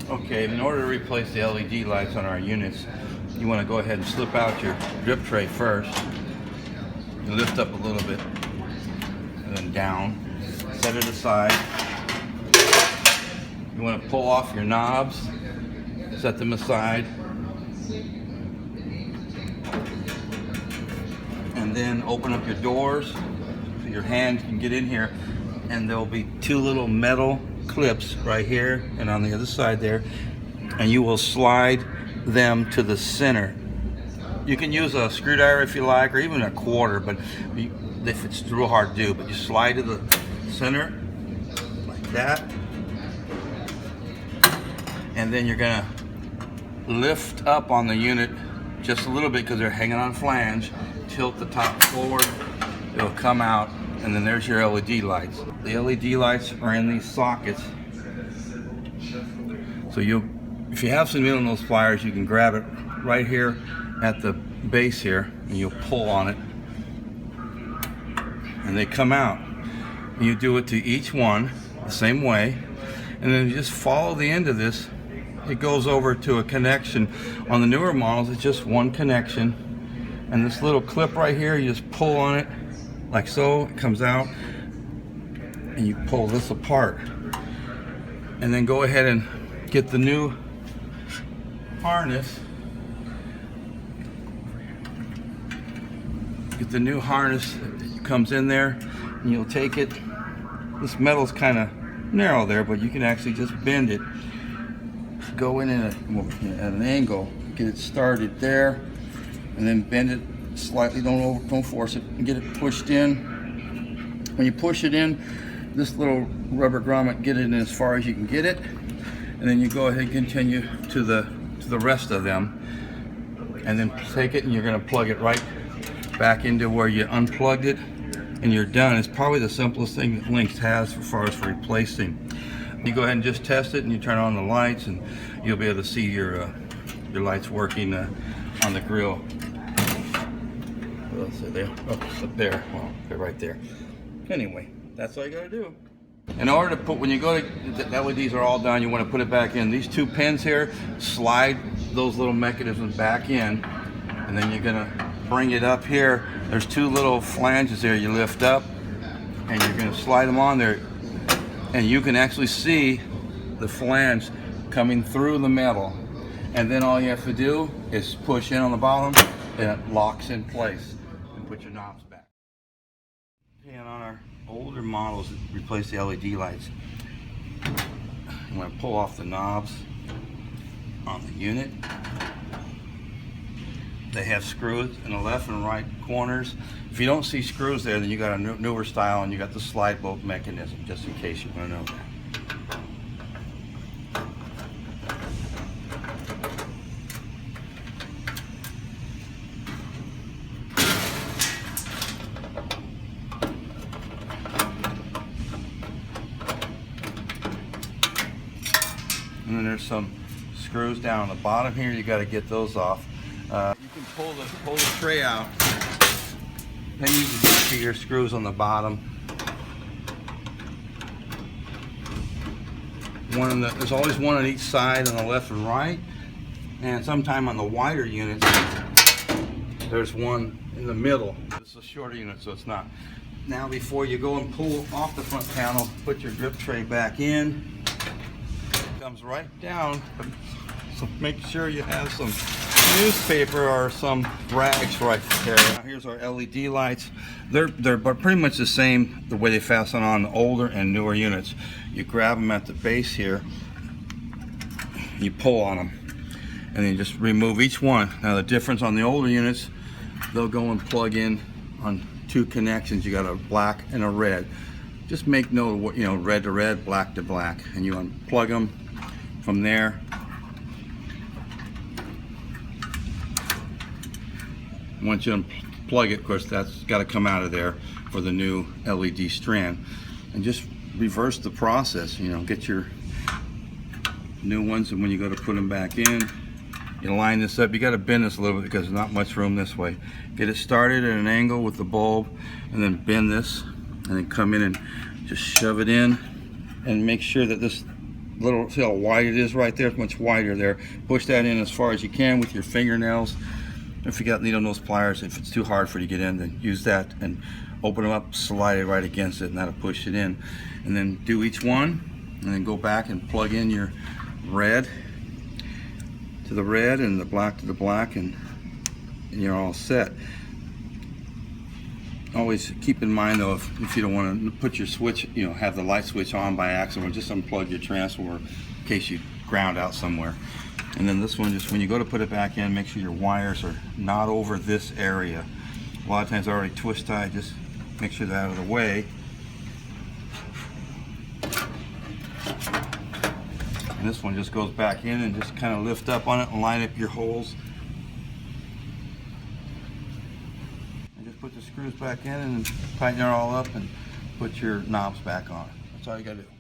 Okay, in order to replace the LED lights on our units, you want to go ahead and slip out your drip tray first. You lift up a little bit and then down. Set it aside. You want to pull off your knobs, set them aside, and then open up your doors so your hand can get in here, and there'll be two little metal clips right here and on the other side there, and you will slide them to the center. You can use a screwdriver if you like, or even a quarter, but if it's real hard to do, but you slide to the center like that, and then you're gonna lift up on the unit just a little bit because they're hanging on flange. Tilt the top forward, it'll come out, and then there's your LED lights. The LED lights are in these sockets. So if you have some metal in those pliers, you can grab it right here at the base here, and you'll pull on it, and they come out. And you do it to each one the same way, and then you just follow the end of this. It goes over to a connection. On the newer models, it's just one connection, and this little clip right here, you just pull on it like so. It comes out, and you pull this apart, and then go ahead and get the new harness. Get the new harness that comes in there, and you'll take it. This metal's kind of narrow there, but you can actually just bend it. Go in at an angle, get it started there, and then bend it slightly. Don't force it, and get it pushed in. When you push it in, this little rubber grommet, get it in as far as you can get it, and then you go ahead and continue to the rest of them, and then take it, and you're going to plug it right back into where you unplugged it, and you're done. It's probably the simplest thing that Lynx has as far as for replacing. You go ahead and just test it, and you turn on the lights, and you'll be able to see your lights working on the grill. What else are they? Oh, up there. Well, they're right there. Anyway, that's all you gotta do. In order to put, when you go to, the LEDs are all done, you want to put it back in. These two pins here, slide those little mechanisms back in, and then you're gonna bring it up here. There's two little flanges there you lift up, and you're gonna slide them on there, and you can actually see the flange coming through the metal. And then all you have to do is push in on the bottom, and it locks in place, and put your knobs back. And on our older models that replace the LED lights, I'm going to pull off the knobs on the unit. They have screws in the left and right corners. If you don't see screws there, then you got a newer style, and you got the slide bolt mechanism, just in case you want to know that. And then there's some screws down on the bottom here. You got to get those off. You can pull the tray out. Then you can see your screws on the bottom. There's always one on each side, on the left and right. And sometime on the wider units, there's one in the middle. This is a shorter unit, so it's not. Now, before you go and pull off the front panel, put your drip tray back in. Comes right down, so make sure you have some newspaper or some rags right there. Now here's our LED lights. They're pretty much the same the way they fasten on the older and newer units. You grab them at the base here, you pull on them, and then you just remove each one. Now the difference on the older units, they'll go and plug in on two connections. You got a black and a red. Just make note of what, red to red, black to black, and you unplug them from there. Once you unplug it, of course, that's got to come out of there for the new LED strand. And just reverse the process, get your new ones, and when you go to put them back in, you line this up. You got to bend this a little bit because there's not much room this way. Get it started at an angle with the bulb, and then bend this, and then come in and just shove it in, and make sure that this little, see how wide it is right there? It's much wider there. Push that in as far as you can with your fingernails. If you got needle nose pliers, if it's too hard for you to get in, then use that and open them up, slide it right against it, and that'll push it in. And then do each one, and then go back and plug in your red to the red and the black to the black, and you're all set. Always keep in mind though, if you don't want to put your switch, you know, have the light switch on by accident, or just unplug your transformer in case you ground out somewhere. And then this one, just when you go to put it back in, make sure your wires are not over this area. A lot of times they're already twist tied, just make sure they're out of the way. And this one just goes back in and just kind of lift up on it and line up your holes. Put the screws back in and tighten it all up and put your knobs back on. That's all you gotta do.